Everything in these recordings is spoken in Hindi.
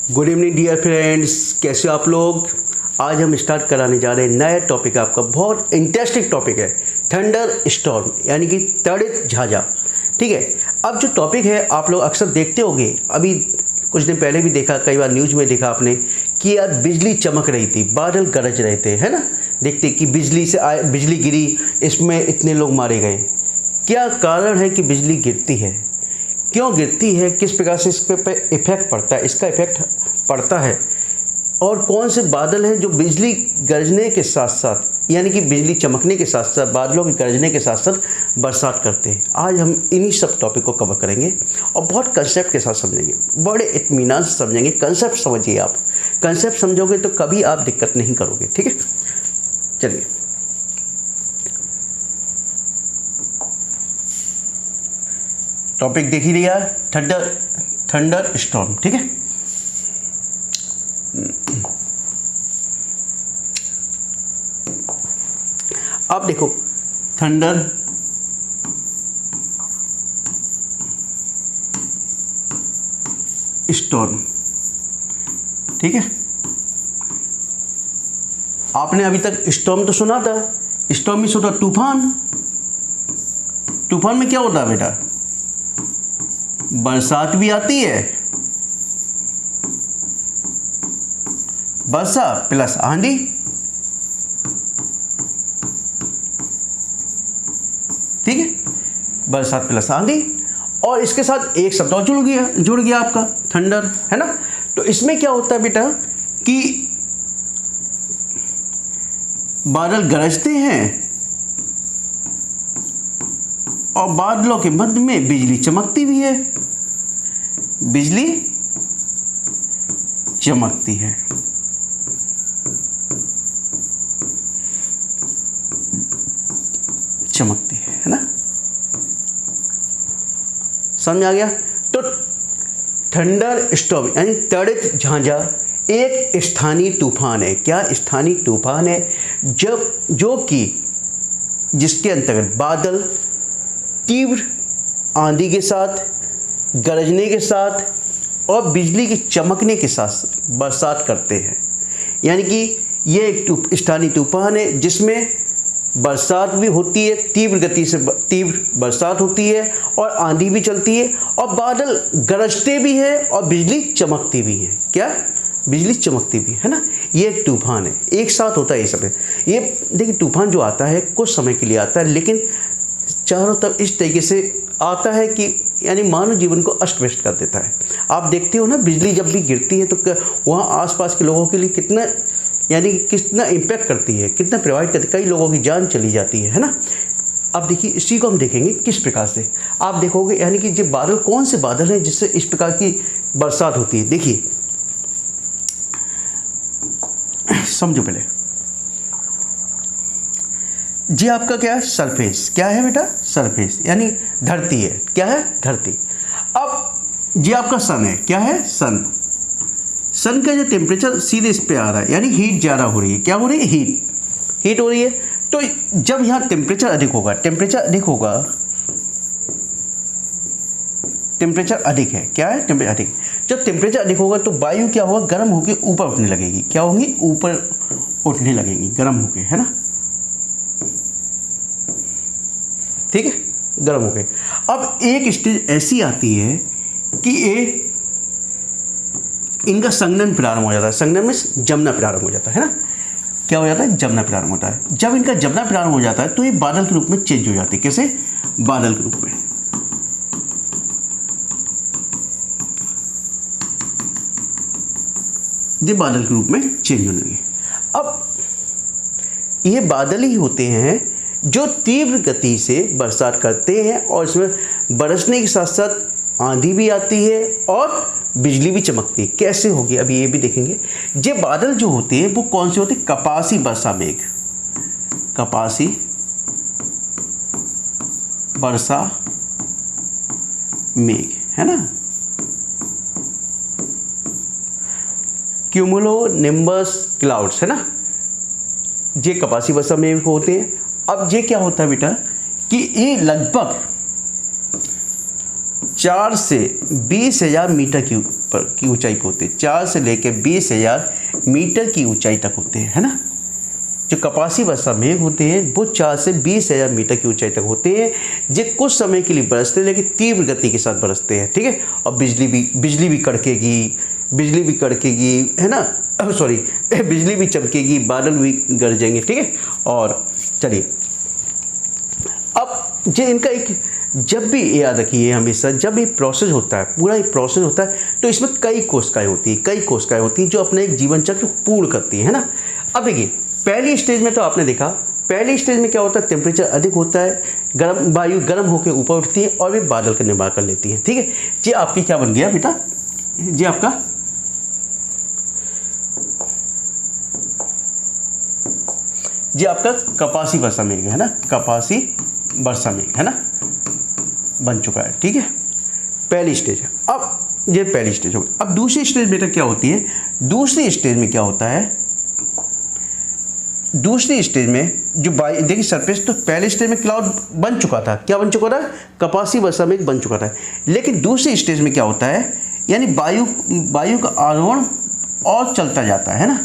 गुड इवनिंग डियर फ्रेंड्स, कैसे हो आप लोग। आज हम स्टार्ट कराने जा रहे हैं नया टॉपिक। आपका बहुत इंटरेस्टिंग टॉपिक है थंडर स्टॉर्म, यानी कि तड़ित झाझा। ठीक है, अब जो टॉपिक है आप लोग अक्सर देखते होंगे, अभी कुछ दिन पहले भी देखा, कई बार न्यूज़ में देखा आपने कि यार बिजली चमक रही थी, बादल गरज रहे थे, है ना। देखते कि बिजली गिरी, इसमें इतने लोग मारे गए। क्या कारण है कि बिजली गिरती है, क्यों गिरती है, किस प्रकार से इस पे इफेक्ट पड़ता है, इसका इफेक्ट पड़ता है, और कौन से बादल हैं जो बिजली गरजने के साथ साथ, यानी कि बिजली चमकने के साथ साथ, बादलों के गरजने के साथ साथ बरसात करते हैं। आज हम इन्हीं सब टॉपिक को कवर करेंगे और बहुत कंसेप्ट के साथ समझेंगे, बड़े इत्मीनान से समझेंगे। कंसेप्ट समझिए, आप कंसेप्ट समझोगे तो कभी आप दिक्कत नहीं करोगे। ठीक है, चलिए टॉपिक देख ही लिया, थंडर स्टॉर्म। ठीक है, आप देखो थंडर स्टॉर्म। ठीक है, आपने अभी तक स्टॉर्म तो सुना था, स्टॉर्म में सुना तूफान। तूफान में क्या होता है बेटा, बरसात भी आती है, वर्षा प्लस आंधी। ठीक है, बरसात प्लस आंधी, और इसके साथ एक शब्द और जुड़ गया आपका थंडर, है ना। तो इसमें क्या होता है बेटा कि बादल गरजते हैं और बादलों के मध्य में बिजली चमकती भी है, बिजली चमकती है। चमकती है ना, समझ आ गया। तो थंडर स्टॉर्म यानी तड़ित झांझा एक स्थानीय तूफान है। क्या स्थानीय तूफान है, जो कि जिसके अंतर्गत बादल तीव्र आंधी के साथ, गरजने के साथ और बिजली के चमकने के साथ बरसात करते हैं। यानी कि ये एक स्थानीय तूफान है जिसमें बरसात भी होती है, तीव्र गति से तीव्र बरसात होती है, और आंधी भी चलती है, और बादल गरजते भी हैं और बिजली चमकती भी है। क्या, बिजली चमकती भी है ना। ये एक तूफान है, एक साथ होता है ये सब। ये देखिए, तूफान जो आता है कुछ समय के लिए आता है, लेकिन चारों तरफ इस तरीके से आता है कि यानी मानव जीवन को अस्त व्यस्त कर देता है। आप देखते हो ना, बिजली जब भी गिरती है तो वहाँ आसपास के लोगों के लिए कितना इम्पैक्ट करती है, कितना प्रभावित करती है, कई लोगों की जान चली जाती है ना। अब देखिए, इसी को हम देखेंगे किस प्रकार से आप देखोगे, यानी कि ये बादल कौन से बादल हैं जिससे इस प्रकार की बरसात होती है। देखिए, समझो पहले, जी आपका क्या है, सरफेस। क्या है बेटा, सरफेस यानी धरती है। क्या है, धरती। अब जी आपका सन है। क्या है, सन। सन का जो टेम्परेचर सीधे इस पे आ रहा है, यानी हीट ज़्यादा हो रही है। क्या हो रही है, हीट हो रही है। तो जब यहाँ टेम्परेचर अधिक होगा, टेम्परेचर अधिक है। क्या है, टेम्परेचर अधिक। जब टेम्परेचर अधिक होगा तो वायु क्या होगा, गर्म होकर ऊपर उठने लगेगी। क्या होंगी, ऊपर उठने लगेंगी, गर्म होकर, है ना। ठीक है, गर्म होकर अब एक स्टेज ऐसी आती है कि इनका संघनन प्रारंभ हो जाता है। संघनन में जमना प्रारंभ हो जाता है ना। क्या हो जाता है, जमना प्रारंभ होता है। जब इनका जमना प्रारंभ हो जाता है तो ये बादल के रूप में चेंज हो जाते हैं। कैसे, बादल के रूप में। ये बादल के रूप में चेंज होने लगे। अब ये बादल ही होते हैं जो तीव्र गति से बरसात करते हैं, और इसमें बरसने के साथ साथ आंधी भी आती है और बिजली भी चमकती है। कैसे होगी, अभी ये भी देखेंगे। ये बादल जो होते हैं वो कौन से होते हैं, कपासी वर्षा मेघ। कपासी वर्षा मेघ, है ना। क्यूमुलोनिम्बस क्लाउड्स, है ना। ये कपासी वर्षा मेघ होते हैं। अब ये क्या होता है बेटा कि ये लगभग 4 से 20,000 मीटर क्यूब पर की ऊंचाई पर होते हैं, 4 से लेकर 20,000 मीटर की ऊंचाई तक होते हैं, है ना। जो कपासी वर्षा मेघ होते हैं वो 4 से 20,000 मीटर की ऊंचाई तक होते हैं, जो कुछ समय के लिए बरसते हैं लेकिन तीव्र गति के साथ बरसते हैं, ठीक है। और बिजली भी कड़केगी, है ना, सॉरी बिजली भी चमकेगी, बादल भी गरजेंगे, ठीक है। और चलिए अब जो इनका एक, जब भी याद रखिए हमेशा, जब ये प्रोसेस होता है, पूरा एक प्रोसेस होता है, तो इसमें कई कोशिकाएं होती हैं जो अपना एक जीवन चक्र पूर्ण करती है ना। अब देखिए पहली स्टेज में तो आपने देखा, पहली स्टेज में क्या होता है, टेम्परेचर अधिक होता है, वायु गर्म होकर ऊपर उठती है और वे बादल का निर्माण कर लेती है, ठीक है। ये आपकी क्या बन गया बेटा, ये आपका कपासी वर्षा मेघ है ना, कपासी वर्षा मेघ है ना, बन चुका है, ठीक है। पहली स्टेज है। अब ये पहली स्टेज हो गई। अब दूसरी स्टेज बेटा क्या होती है, दूसरी स्टेज में क्या होता है, दूसरी स्टेज में जो देखिए सरफेस, तो पहले स्टेज में क्लाउड बन चुका था, क्या बन चुका था, कपासी वर्षा मेघ बन चुका था। लेकिन दूसरी स्टेज में क्या होता है, यानी वायु का आरोहण और चलता जाता है ना,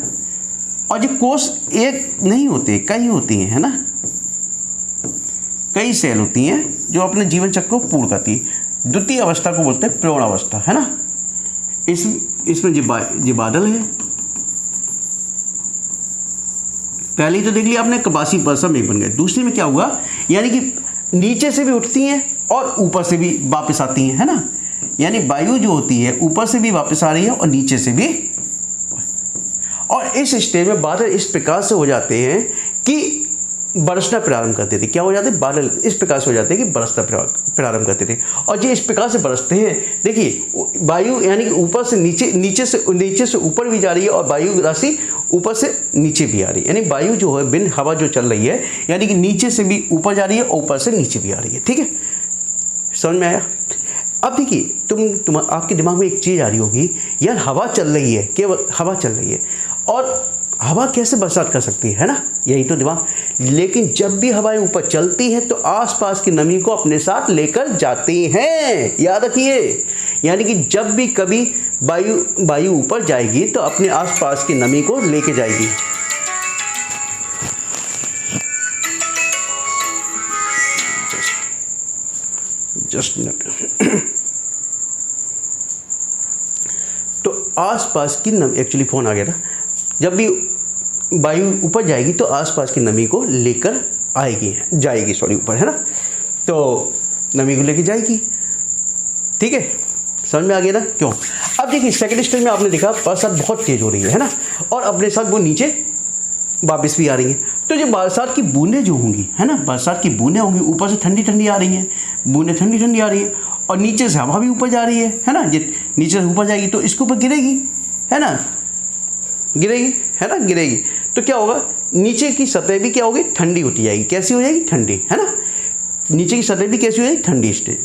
और ये कोष एक नहीं होते, कई होती हैं, है ना, कई सेल होती हैं जो अपने जीवन चक्र को पूर्ण करती है। द्वितीय अवस्था को बोलते हैं प्रवण अवस्था, है ना। इसमें ये बादल है, पहले तो देख लिया आपने, कपासी वर्षा मेघ बन गए। दूसरी में क्या हुआ, यानी कि नीचे से भी उठती हैं और ऊपर से भी वापस आती हैं, है ना, यानी वायु जो होती है ऊपर से भी वापस आ रही है और नीचे से भी। और इस स्टेज में बादल इस प्रकार से हो जाते हैं कि बरसना प्रारंभ करते थे। क्या हो जाते हैं, बादल इस प्रकार से हो जाते हैं कि बरसना प्रारंभ करते थे। और ये इस प्रकार से बरसते हैं, देखिए वायु यानी कि ऊपर से नीचे से ऊपर भी जा रही है और वायु राशि ऊपर से नीचे भी आ रही है, यानी वायु जो है बिन हवा जो चल रही है, यानी कि नीचे से भी ऊपर जा रही है और ऊपर से नीचे भी आ रही है, ठीक है। समझ में आया। अब देखिए तुम आपके दिमाग में एक चीज़ आ रही होगी, यार हवा चल रही है, केवल हवा चल रही है, और हवा कैसे बरसात कर सकती है ना, यही तो दिमाग। लेकिन जब भी हवाएं ऊपर चलती हैं तो आसपास की नमी को अपने साथ लेकर जाती हैं, याद रखिए। यानी कि जब भी कभी वायु ऊपर जाएगी तो अपने आसपास की नमी को लेके जाएगी। Just minute. तो आसपास की नमी, एक्चुअली फ़ोन आ गया था, जब भी वायु ऊपर जाएगी तो आसपास की नमी को लेकर जाएगी ऊपर, है ना, तो नमी को लेकर जाएगी, ठीक है। समझ में आ गया ना, क्यों। अब देखिए सेकंड स्टेज में आपने देखा बरसात बहुत तेज हो रही है ना, और अपने साथ वो नीचे वापस भी आ रही हैं। तो जो बरसात की बूंदें जो होंगी, है ना, बरसात की बूंदें होंगी, ऊपर से ठंडी ठंडी आ रही हैं, बूंदें ठंडी ठंडी आ रही है, और नीचे से हवा भी ऊपर जा रही है ना, नीचे से ऊपर जाएगी तो इसके ऊपर गिरेगी, है ना, गिरेगी। तो क्या होगा, नीचे की सतह भी क्या होगी, ठंडी होती जाएगी। कैसी हो जाएगी, ठंडी, है ना, नीचे की सतह भी कैसी हो जाएगी,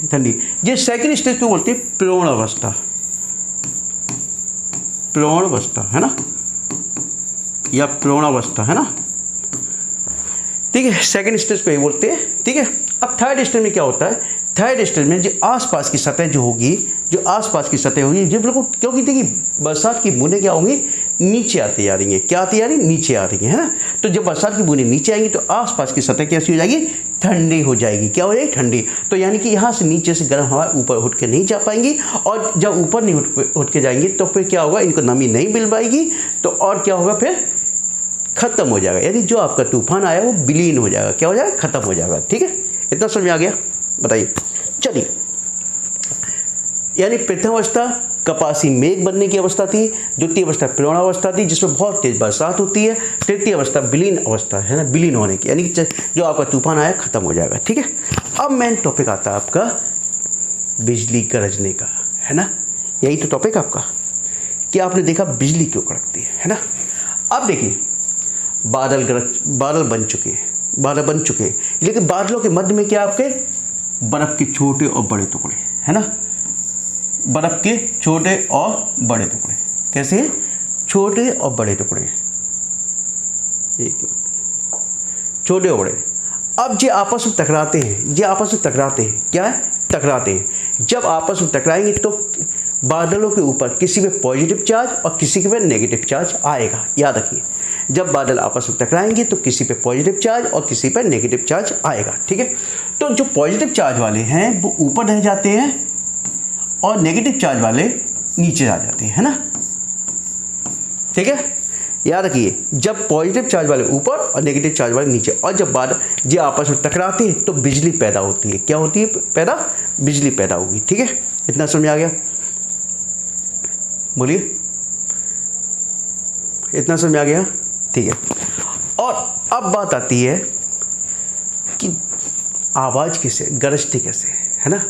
ठंडी। ये सेकंड स्टेज को बोलते हैं प्रवण अवस्था, है ना, या प्रवण अवस्था, है ना, ठीक है। सेकंड स्टेज को ये बोलते हैं, ठीक है। अब थर्ड स्टेज में क्या होता है, थर्ड स्टेज में जो आसपास की सतह होगी, ये बिल्कुल, क्योंकि देखिए बरसात की बूंदें क्या होंगी, नीचे आती जा रही हैं, क्या आती जा रही है, नीचे आ रही है ना। तो जब बरसात की बूंदें नीचे आएंगी तो आसपास की सतह कैसी हो जाएगी, ठंडी हो जाएगी। क्या हो जाएगी, ठंडी। तो यानी कि यहाँ से नीचे से गर्म हवा ऊपर उठ के नहीं जा पाएंगी, और जब ऊपर नहीं उठ के जाएंगी तो फिर क्या होगा, इनको नमी नहीं मिल पाएगी, तो और क्या होगा, फिर खत्म हो जाएगा। यानी जो आपका तूफान आया वो विलीन हो जाएगा, क्या हो जाएगा, खत्म हो जाएगा, ठीक है। इतना समझ में आ गया, बताइए। चलिए, यानी प्रथम अवस्था कपासी मेघ बनने की अवस्था थी, द्वितीय अवस्था प्रवण अवस्था थी जिसमें बहुत तेज बरसात होती है, तृतीय अवस्था विलीन अवस्था है ना, विलीन होने की, यानी कि जो आपका तूफान आया खत्म हो जाएगा, ठीक है। अब मेन टॉपिक आता है आपका बिजली गरजने का, है ना, यही तो टॉपिक आपका, कि आपने देखा बिजली क्यों कड़कती है ना। अब देखिए बादल बन चुके हैं, लेकिन बादलों के मध्य में क्या आपके बर्फ के छोटे और बड़े टुकड़े, है ना, बर्फ के छोटे और बड़े टुकड़े। कैसे, छोटे और बड़े टुकड़े, छोटे और बड़े। अब ये आपस में टकराते हैं, क्या है, टकराते हैं। जब आपस में टकराएंगे तो बादलों के ऊपर किसी पे पॉजिटिव चार्ज और किसी के पे नेगेटिव चार्ज आएगा। याद रखिए, जब बादल आपस में टकराएंगे तो किसी पे पॉजिटिव चार्ज और किसी पे नेगेटिव चार्ज आएगा। ठीक है, तो जो पॉजिटिव चार्ज वाले हैं वो ऊपर रह जाते हैं और नेगेटिव चार्ज वाले नीचे आ जाते हैं, है ना। ठीक है, याद रखिए, जब पॉजिटिव चार्ज वाले ऊपर और नेगेटिव चार्ज वाले नीचे, और जब बादल ये आपस में टकराते हैं तो बिजली पैदा होती है। क्या होती है पैदा? बिजली पैदा होगी। ठीक है, इतना समझ आ गया? बोलिए, इतना समझ आ गया? ठीक है, और अब बात आती है कि आवाज़ कैसे, गरजती कैसे, है ना,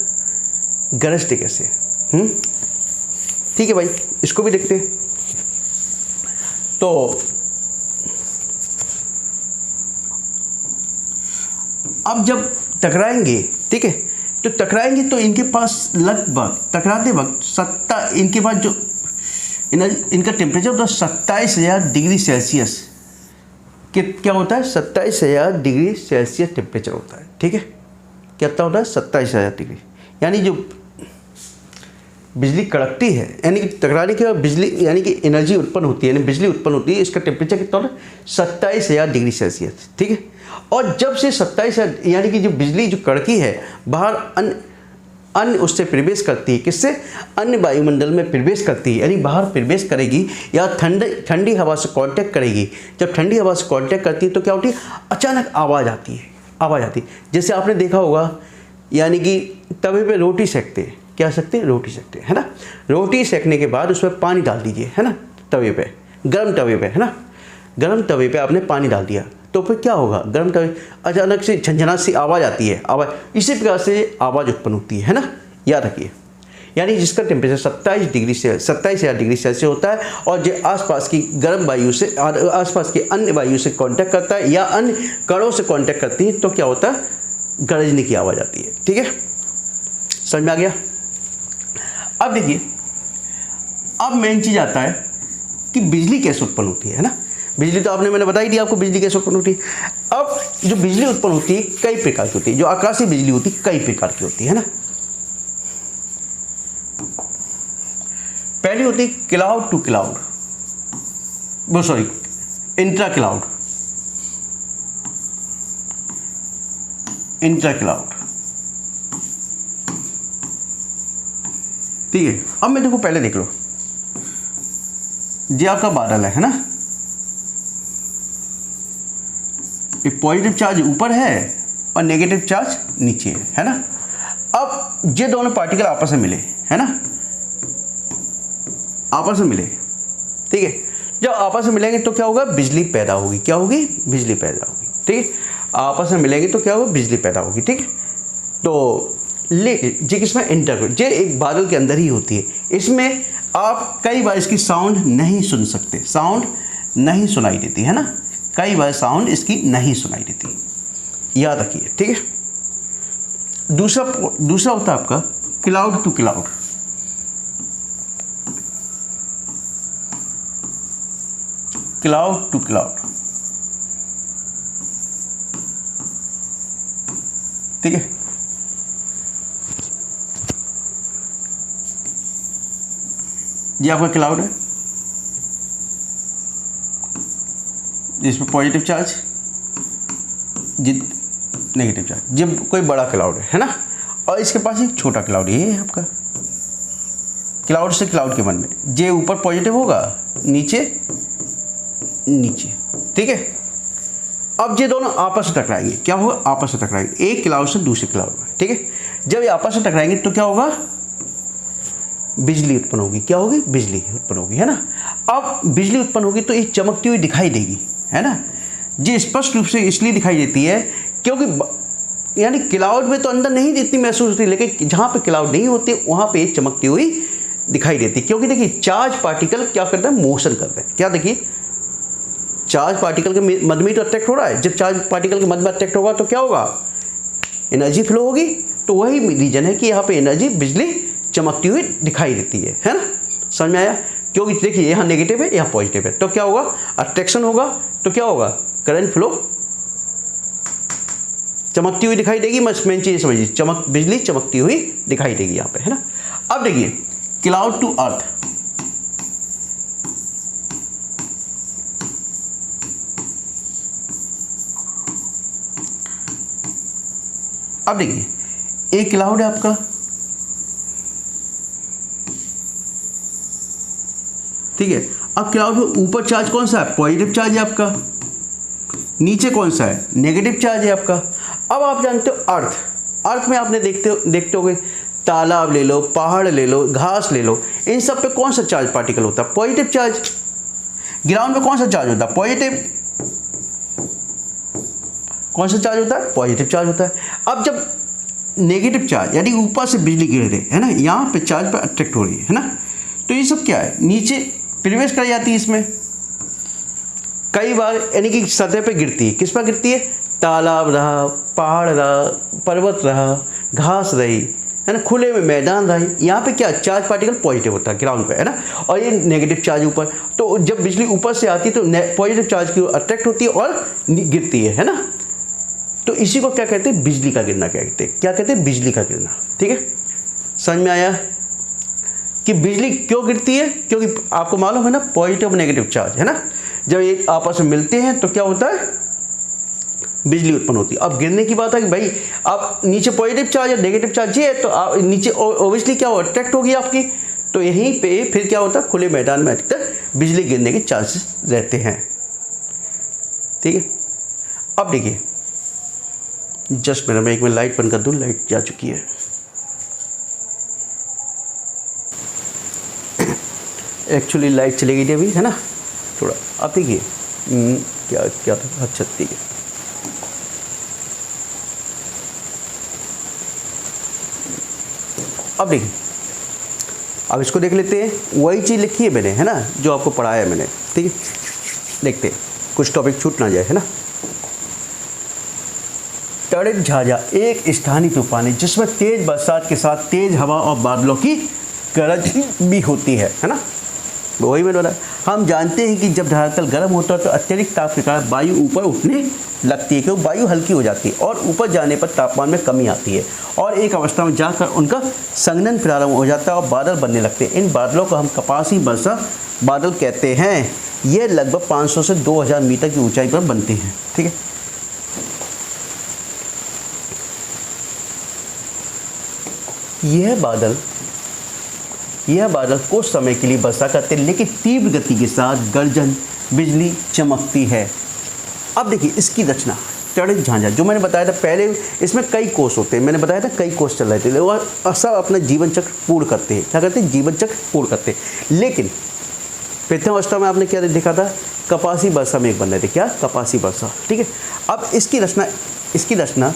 गरजती कैसे। ठीक है भाई, इसको भी देखते हैं। तो अब जब टकराएंगे, ठीक है, तो टकराएंगे तो इनके पास लगभग टकराते वक्त इनके पास जो इनका टेम्परेचर होता है 27,000 डिग्री सेल्सियस। क्या होता है? 27,000 डिग्री सेल्सियस टेम्परेचर होता है। ठीक है, कितना होता है? 27,000 डिग्री। यानी जो बिजली कड़कती है, यानी कि टकराने के बाद बिजली यानी कि एनर्जी उत्पन्न होती है, यानी बिजली उत्पन्न होती है, इसका टेम्परेचर कितना होता है? 27,000 डिग्री सेल्सियस। ठीक है, और जब से 27,000 यानी कि जो बिजली जो कड़की है बाहर अन्य उससे प्रवेश करती है, किससे? अन्य वायुमंडल में प्रवेश करती है, यानी बाहर प्रवेश करेगी या ठंडी हवा से कांटेक्ट करेगी। जब ठंडी हवा से कांटेक्ट करती है तो क्या होती है? अचानक आवाज़ आती है। जैसे आपने देखा होगा, यानी कि तवे पे रोटी सेकते हैं, क्या सकते हैं? रोटी सेकते हैं, है ना। रोटी सेकने के बाद उसमें पानी डाल दीजिए, है ना, तवे पे, गर्म तवे पे, है ना, गर्म तवे पे आपने पानी डाल दिया तो फिर क्या होगा? गर्म तवे अचानक से झंझनाहट सी आवाज़ आती है, आवाज़ इसी प्रकार से आवाज़ उत्पन्न होती है ना। याद रखिए, यानी जिसका टेम्परेचर 27,000 डिग्री सेल्सियस होता है और जो आसपास की गर्म वायु से आसपास की अन्य वायु से कांटेक्ट करता है या अन्य कणों से कांटेक्ट करती है तो क्या होता है? गरजने की आवाज़ आती है। ठीक है, समझ में आ गया? अब देखिए, अब मेन चीज़ आता है कि बिजली कैसे उत्पन्न होती है ना। बिजली तो मैंने बता ही दिया आपको, बिजली कैसे उत्पन्न होती है। अब जो बिजली उत्पन्न होती है कई प्रकार की होती है, जो आकाशीय बिजली होती है कई प्रकार की होती है ना। पहली होती है cloud to cloud, intra cloud. ठीक है, अब मैं देखो, पहले देख लो, ये आपका बादल है ना, एक पॉजिटिव चार्ज ऊपर है और नेगेटिव चार्ज नीचे है ना। अब ये दोनों पार्टिकल आपस में मिले, है ना, आपस में मिले। ठीक है, जब आपस में मिलेंगे तो क्या होगा? बिजली पैदा होगी। क्या होगी? बिजली पैदा होगी। ठीक है, आपस में मिलेंगे तो क्या होगा? बिजली पैदा होगी। ठीक है, तो लेकिन ये किसमें? ये एक बादल के अंदर ही होती है। इसमें आप कई बार इसकी साउंड नहीं सुन सकते, साउंड नहीं सुनाई देती, है ना, कई बार साउंड इसकी नहीं सुनाई देती। याद रखिए। ठीक है, दूसरा होता है आपका cloud to cloud. Cloud to cloud, ठीक है, ये आपका क्लाउड है जिसमें पॉजिटिव चार्ज, नेगेटिव चार्ज। जब कोई बड़ा क्लाउड है ना, और इसके पास एक छोटा क्लाउड, ये है आपका क्लाउड से क्लाउड के मन में, ये ऊपर पॉजिटिव होगा, नीचे। ठीक है, अब ये दोनों आपस में टकराएंगे। क्या होगा? आपस में टकराएंगे, एक क्लाउड से दूसरे क्लाउड में। ठीक है, जब ये आपस में टकराएंगे तो क्या होगा? बिजली उत्पन्न होगी। क्या होगी? बिजली उत्पन्न होगी, है ना। अब बिजली उत्पन्न होगी तो ये चमकती हुई दिखाई देगी, है ना। ये स्पष्ट रूप से इसलिए दिखाई देती है क्योंकि यानी क्लाउड में तो अंदर नहीं इतनी महसूस होती, लेकिन जहाँ पे क्लाउड नहीं होती वहाँ पे चमकती हुई दिखाई देती है। क्योंकि देखिए, चार्ज पार्टिकल क्या करते हैं? मोशन करते हैं। क्या देखिए, चार्ज पार्टिकल के मध्य में तो अट्रैक्ट हो रहा है। जब चार्ज पार्टिकल के मध्य में अट्रैक्ट होगा तो क्या होगा? एनर्जी फ्लो होगी। तो वही रीजन है कि यहाँ पे एनर्जी, बिजली चमकती हुई दिखाई देती है ना। समझ में आया? क्योंकि देखिए, यहाँ नेगेटिव है, यहाँ पॉजिटिव है, तो क्या होगा? अट्रैक्शन होगा, तो क्या होगा? करंट फ्लो, चमकती हुई दिखाई देगी। मेन चीज समझिए, बिजली चमकती हुई दिखाई देगी यहाँ पे, है ना। अब देखिए, क्लाउड टू अर्थ, अब देखिए एक क्लाउड है आपका, ठीक है। अब क्लाउड में ऊपर चार्ज कौन सा है, पॉजिटिव चार्ज है आपका, नीचे कौन सा है, नेगेटिव चार्ज है आपका। अब आप जानते हो अर्थ, अर्थ में आपने देखते होगे तालाब ले लो, पहाड़ ले लो, घास ले लो, इन सब पे कौन सा चार्ज पार्टिकल होता है, पॉजिटिव चार्ज। ग्राउंड पे कौन सा चार्ज होता है, पॉजिटिव। कौन सा चार्ज होता है, पॉजिटिव चार्ज होता है। अब जब नेगेटिव चार्ज यानी ऊपर से बिजली गिर रही है ना, यहाँ पे चार्ज पर अट्रैक्ट हो रही है ना, तो ये सब क्या है, नीचे प्रवेश कर जाती है इसमें। कई बार यानी कि सतह पे गिरती है, किस पर गिरती है, तालाब रहा, पहाड़ रहा, पर्वत रहा, घास रही है ना, खुले में मैदान रहा, यहाँ पे क्या चार्ज पार्टिकल पॉजिटिव होता है ग्राउंड पे, है ना, और ये नेगेटिव चार्ज ऊपर। तो जब बिजली ऊपर से आती है तो पॉजिटिव चार्ज की ओर अट्रैक्ट होती है और गिरती है ना। तो इसी को क्या कहते हैं, बिजली का गिरना क्या कहते हैं, बिजली का गिरना। ठीक है, समझ में आया कि बिजली क्यों गिरती है, क्योंकि आपको मालूम है ना पॉजिटिव और नेगेटिव चार्ज, है ना, जब ये आपस में मिलते हैं तो क्या होता है, बिजली उत्पन्न होती है। अब गिरने की बात है कि भाई आप नीचे पॉजिटिव चार्ज या नेगेटिव चार्ज है तो आप नीचे ओबियसली क्या हो, अट्रैक्ट होगी आपकी, तो यहीं पे फिर क्या होता है, खुले मैदान में अधिकतर बिजली गिरने के चांसेस रहते हैं। ठीक है, अब देखिए जस्ट मेरा मैं एक मिनट लाइट बंद कर दूँ, लाइट जा चुकी है। एक्चुअली लाइट चली गई थी अभी, है ना, थोड़ा। अब देखिए क्या था, अच्छा ठीक है। अब देखिए, अब इसको देख लेते हैं, वही चीज़ लिखी है मैंने, है ना, जो आपको पढ़ाया है मैंने। ठीक है, देखते हैं कुछ टॉपिक छूट ना जाए, है ना। टॉर्नेड झांझा एक स्थानीय तूफान है जिसमें तेज बरसात के साथ तेज हवा और बादलों की गरज भी होती है ना। वही मैंने बोला, हम जानते हैं कि जब धरातल गर्म होता है तो अत्यधिक ताप के कारण वायु ऊपर उठने लगती है, क्योंकि वायु हल्की हो जाती है और ऊपर जाने पर तापमान में कमी आती है और एक अवस्था में जाकर उनका संघनन प्रारंभ हो जाता है और बादल बनने लगते हैं। इन बादलों को हम कपासी वर्षा बादल कहते हैं। ये लगभग 500 से 2000 मीटर की ऊंचाई पर बनते हैं। ठीक है, यह बादल कुछ समय के लिए वर्षा करते हैं, लेकिन तीव्र गति के साथ गर्जन बिजली चमकती है। अब देखिए इसकी रचना, टॉर्नेड झांझा जो मैंने बताया था पहले, इसमें कई कोष होते हैं, मैंने बताया था कई कोष चल रहे थे, वो सब अपना जीवन चक्र पूर्ण करते हैं। क्या करते हैं, जीवन चक्र पूर्ण करते हैं। लेकिन प्रथम अवस्था में आपने क्या देखा था, कपासी वर्षा में एक बन रहे थे, क्या, कपासी वर्षा। ठीक है, अब इसकी रचना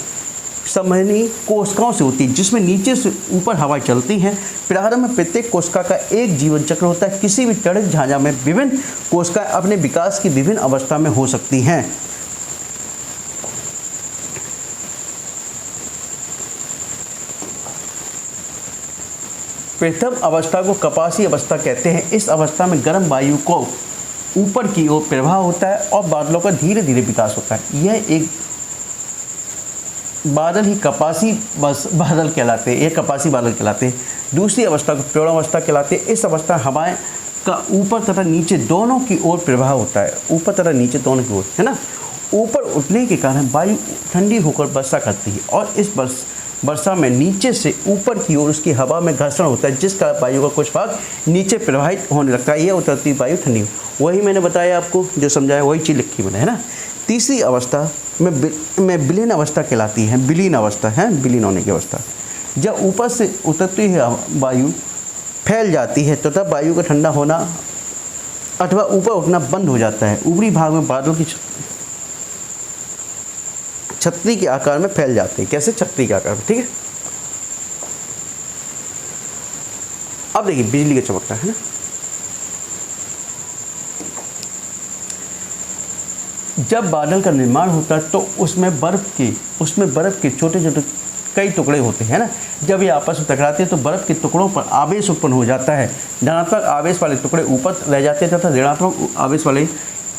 संवहनी कोशिकाओं से होती है, जिसमें नीचे से ऊपर हवाएं चलती हैं। प्रारंभ में प्रत्येक कोशिका का एक जीवन चक्र होता है। किसी भी टॉर्नेड झांझा में विभिन्न कोशिकाएं अपने विकास की विभिन्न अवस्था में हो सकती हैं। प्रथम अवस्था को कपासी अवस्था कहते हैं। इस अवस्था में गर्म वायु को ऊपर की ओर प्रवाह होता है और बादलों का धीरे धीरे विकास होता है। यह एक बादल ही कपासी बादल कहलाते हैं, ये कपासी बादल कहलाते हैं। दूसरी अवस्था को प्रौढ़ावस्था कहलाते हैं। इस अवस्था हवाएं का ऊपर तथा नीचे दोनों की ओर प्रवाह होता है, ऊपर तथा नीचे दोनों की ओर, है ना। ऊपर उठने के कारण वायु ठंडी होकर वर्षा करती है और इस वर्षा में नीचे से ऊपर की ओर उसकी हवा में घर्षण होता है, जिस कारण वायु का कुछ भाग नीचे प्रवाहित होने लगता है। यह उतरती वायु ठंडी, वही मैंने बताया आपको, जो समझाया वही चीज़ लिखी मैंने, है ना। तीसरी अवस्था में विलीन अवस्था कहलाती है। विलीन अवस्था है विलीन होने की अवस्था। जब ऊपर से उतरती है वायु फैल जाती है तथा वायु का ठंडा होना अथवा ऊपर उठना बंद हो जाता है। ऊपरी भाग में बादल की छतरी के आकार में फैल जाते हैं। कैसे, छतरी के आकार में। ठीक है, अब देखिए बिजली का चमकता है ना। जब बादल का निर्माण होता है तो उसमें बर्फ के छोटे छोटे कई टुकड़े होते हैं ना। जब ये आपस में टकराते हैं तो बर्फ के टुकड़ों पर आवेश उत्पन्न हो जाता है। धनात्मक आवेश वाले टुकड़े ऊपर रह जाते हैं तथा ऋणात्मक आवेश वाले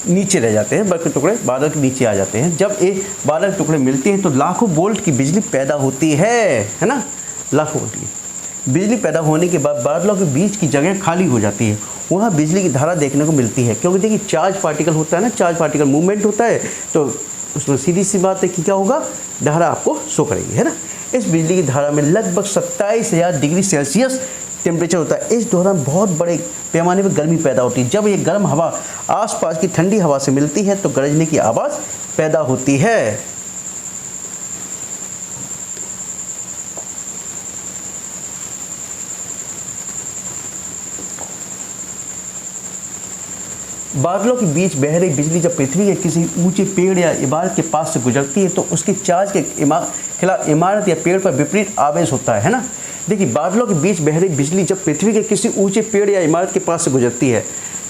नीचे रह जाते हैं। बर्फ के टुकड़े बादल के नीचे आ जाते हैं। जब ये बादल के टुकड़े मिलते हैं तो लाखों वोल्ट की बिजली पैदा होती है ना, लाखों वोल्ट की। बिजली पैदा होने के बाद बादलों के बीच की जगह खाली हो जाती है, वहाँ बिजली की धारा देखने को मिलती है। क्योंकि देखिए चार्ज पार्टिकल होता है ना, चार्ज पार्टिकल मूवमेंट होता है, तो उसमें सीधी सी बात है कि क्या होगा, धारा आपको शो करेगी, है ना। इस बिजली की धारा में लगभग 27,000 डिग्री सेल्सियस टेम्परेचर होता है। इस दौरान बहुत बड़े पैमाने पर गर्मी पैदा होती है। जब ये गर्म हवा आसपास की ठंडी हवा से मिलती है तो गरजने की आवाज़ पैदा होती है। बादलों के बीच बह रही बिजली जब पृथ्वी के किसी ऊंचे पेड़ या इमारत के पास से गुजरती है तो उसके चार्ज के खिलाफ इमारत या पेड़ पर विपरीत आवेश होता है ना। देखिए बादलों के बीच बह रही बिजली जब पृथ्वी के किसी ऊंचे पेड़ या इमारत के पास से गुजरती है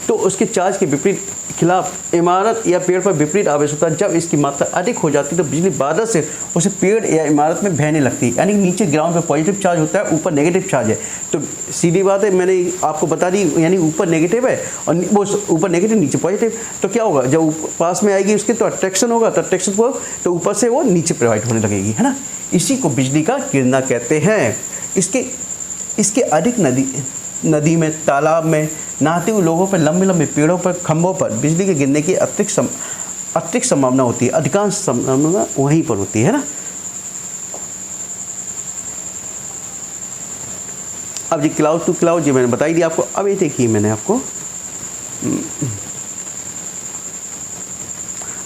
तो उसके चार्ज के विपरीत खिलाफ इमारत या पेड़ पर विपरीत आवेश होता है। जब इसकी मात्रा अधिक हो जाती है तो बिजली बादल से उसे पेड़ या इमारत में बहने लगती है। यानी नीचे ग्राउंड पे पॉजिटिव चार्ज होता है, ऊपर नेगेटिव चार्ज है। तो सीधी बात है, मैंने आपको बता दी, यानी ऊपर नेगेटिव है और वो ऊपर नेगेटिव नीचे पॉजिटिव, तो क्या होगा, जब पास में आएगी उसके तो अट्रैक्शन होगा, तो अट्रैक्शन को तो ऊपर से वो नीचे प्रोवाइड होने लगेगी, है ना। इसी को बिजली का गिरना कहते हैं। इसके अधिक नदी में, तालाब में नहाते हुए लोगों पर, लंबे लंबे पेड़ों पर, खंभों पर बिजली के गिरने की अतिरिक्त संभावना होती है। अधिकांश संभावना वहीं पर होती है ना। अब जी क्लाउड टू क्लाउड जी मैंने बताई दी आपको। अब ये देखिए मैंने आपको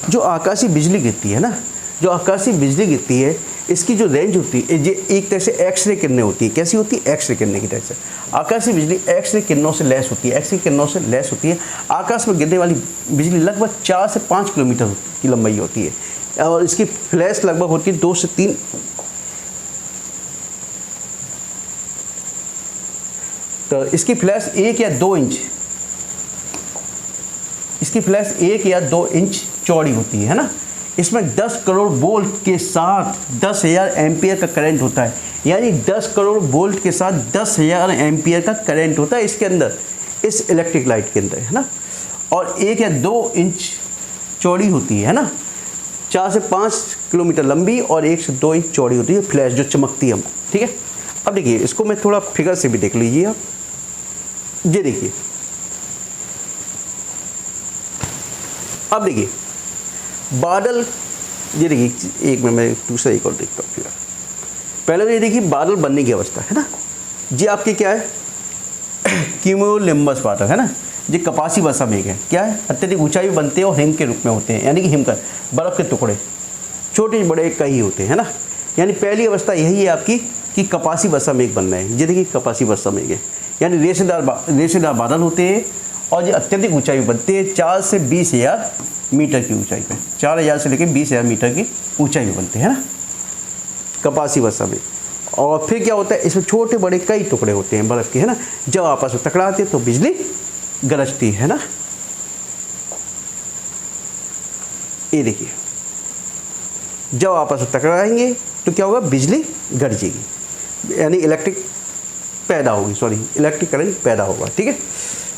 जो आकाशीय बिजली गिरती है ना, जो आकाशीय बिजली गिरती है इसकी जो रेंज होती है ये एक तरह से एक्सरे किरणें होती है। कैसी होती है, एक्सरे किरणें की तरह से। आकाशीय बिजली एक्सरे किरणों से लैस होती है, एक्सरे किरणों से लैस होती है। आकाश में गिरने वाली बिजली लगभग 4 से 5 किलोमीटर की लंबाई होती है और इसकी फ्लैश लगभग होती है 2 से 3 तो इसकी फ्लैश 1 या 2 इंच, इसकी फ्लैश 1 या 2 इंच चौड़ी होती है ना। इसमें 10 करोड़ वोल्ट के साथ 10,000 एम्पियर का करंट होता है। यानी 10 करोड़ वोल्ट के साथ 10,000 एम्पियर का करंट होता है इसके अंदर, इस इलेक्ट्रिक लाइट के अंदर, है ना। और 1 या 2 इंच चौड़ी होती है ना। 4 से 5 किलोमीटर लंबी और 1 से 2 इंच चौड़ी होती है फ्लैश जो चमकती है हमको, ठीक है। अब देखिए इसको मैं थोड़ा फिगर से भी देख लीजिए आप। ये देखिए, अब देखिए बादल, ये देखिए एक में मैं दूसरा एक और देखता हूँ फिगर। पहले तो ये देखिए बादल बनने की अवस्था है ना। ये आपके क्या है, क्यूमुलोनिम्बस बादल है ना। ये कपासी वर्षा मेघ है। क्या है, अत्यधिक ऊंचाई बनते हैं और हिम के रूप में होते हैं, यानी कि हिमकर बर्फ़ के टुकड़े छोटे बड़े कई होते हैं ना। यानी पहली अवस्था यही है आपकी कि कपासी वर्षा मेघ बनना है। ये देखिए कपासी वर्षा मेघ है, यानी रेशेदार बादल होते हैं और ये अत्यधिक ऊंचाई बनते हैं 4 से 20,000 मीटर की ऊंचाई पे। 4,000 से लेकर 20,000 मीटर की ऊंचाई में बनते हैं ना कपासी वर्षा में। और फिर क्या होता है, इसमें छोटे बड़े कई टुकड़े होते हैं बर्फ़ के, है ना। जब आपस में टकराते हैं तो बिजली गरजती है ना। ये देखिए जब आपस में टकराएंगे तो क्या होगा, बिजली गरजेगी, यानी इलेक्ट्रिक करंट पैदा होगा, ठीक है।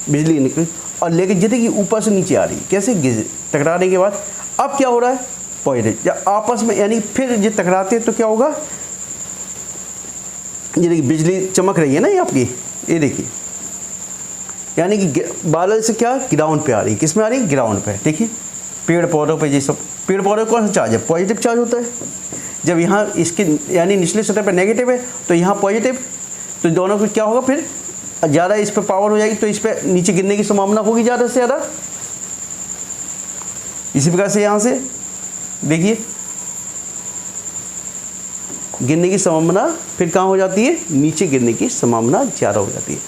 बिजली निकली और लेकिन जैसे कि ऊपर से नीचे आ रही है, कैसे टकराने के बाद अब क्या हो रहा है, पॉजिटिव जब आपस में, यानी फिर ये टकराते हैं तो क्या होगा, ये देखिए बिजली चमक रही है ना ये आपकी, ये देखिए, यानी कि बादल से क्या ग्राउंड पे आ रही है। किस में आ रही है, ग्राउंड पे। देखिए पेड़ पौधों पे, ये सब पेड़ पौधों कौन सा चार्ज है, पॉजिटिव चार्ज होता है। जब यहाँ इसके यानी निचले सतह पर नेगेटिव है तो यहाँ पॉजिटिव, तो दोनों को क्या होगा, फिर ज़्यादा इस पर पावर हो जाएगी तो इस पर नीचे गिरने की संभावना होगी ज़्यादा से ज़्यादा। इसी प्रकार से यहाँ से देखिए गिरने की संभावना फिर कहाँ हो जाती है, नीचे गिरने की संभावना ज़्यादा हो जाती है,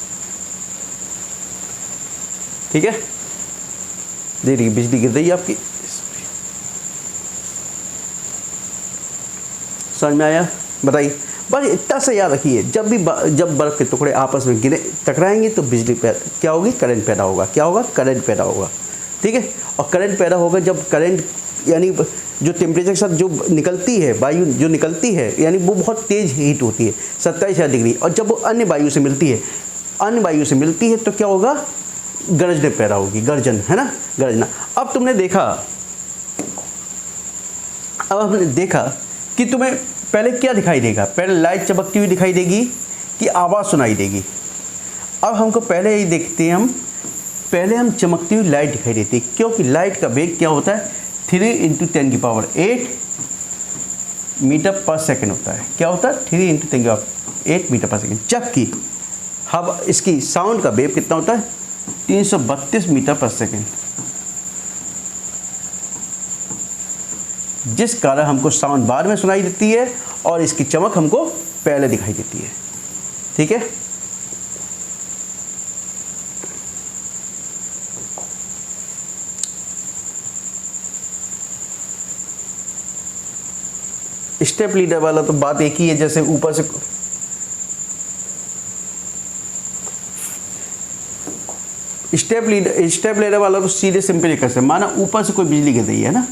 ठीक है। देखिए बिजली गिर रही है आपकी, समझ में आया, बताइए। बस इतना सा याद रखिए, जब बर्फ़ के टुकड़े आपस में गिरे टकराएंगे तो बिजली क्या होगी, करंट पैदा होगा। क्या होगा, करंट पैदा होगा, ठीक है। और करंट पैदा होगा जब करंट, यानी जो टेम्परेचर के साथ जो निकलती है वायु, जो निकलती है यानी वो बहुत तेज़ हीट होती है 27,000 डिग्री, और जब वो अन्य वायु से मिलती है तो क्या होगा, गरजने पैदा होगी, गर्जन, है ना, गरजना। अब हमने देखा कि तुम्हें पहले क्या दिखाई देगा, पहले लाइट चमकती हुई दिखाई देगी, की आवाज़ सुनाई देगी। अब हमको पहले ही देखते हैं, हम चमकती हुई लाइट दिखाई देती है, क्योंकि लाइट का वेग क्या होता है 3 × 10⁸ मीटर पर सेकेंड होता है। क्या होता है 3 × 10⁸ मीटर पर सेकेंड। जबकि अब इसकी साउंड का वेव कितना होता है 332 मीटर पर सेकेंड, जिस कारण हमको साउंड बाद में सुनाई देती है और इसकी चमक हमको पहले दिखाई देती है। ठीक है, स्टेप लीडर वाला तो बात एक ही है, जैसे ऊपर से स्टेप लीडर वाला तो सीधे सिंपल कर सकते, माना ऊपर से कोई बिजली गिर रही है ना,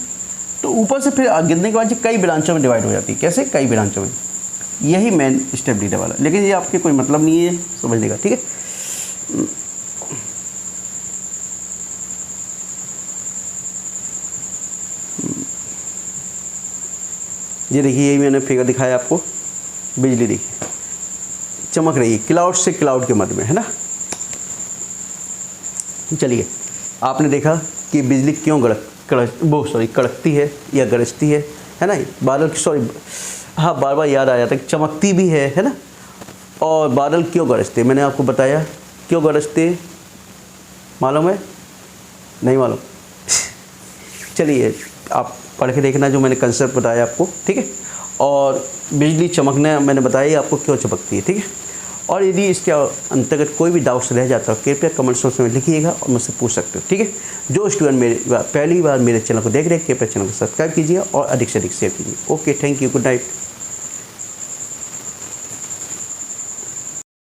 तो ऊपर से फिर गिरने के बाद कई ब्रांचों में डिवाइड हो जाती है। कैसे? कई ब्रांचों में। यही मेन स्टेप लीडर वाला, लेकिन ये आपके कोई मतलब नहीं है समझने का। ठीक है, ये देखिए, यही मैंने फिगर दिखाया आपको। बिजली देखिए चमक रही है क्लाउड से क्लाउड के मध्य में, है ना। चलिए, आपने देखा कि बिजली क्यों कड़कती है या गरजती है ना। बादल हाँ, बार बार याद आ जाता है, चमकती भी है ना। और बादल क्यों गरजते, मैंने आपको बताया क्यों गरजते, मालूम है? नहीं मालूम? चलिए, आप पढ़ के देखना जो मैंने कंसेप्ट बताया आपको। ठीक है, और बिजली चमकना मैंने बताया आपको क्यों चमकती है। ठीक है, और यदि इसके अंतर्गत कोई भी डाउट्स रह जाता है कृपया कमेंट सेक्शन में लिखिएगा और मुझसे पूछ सकते हो। ठीक है, जो स्टूडेंट पहली बार मेरे चैनल को देख रहे हैं कृपया चैनल को सब्सक्राइब कीजिए और अधिक से अधिक शेयर कीजिए। Okay, thank you, good night.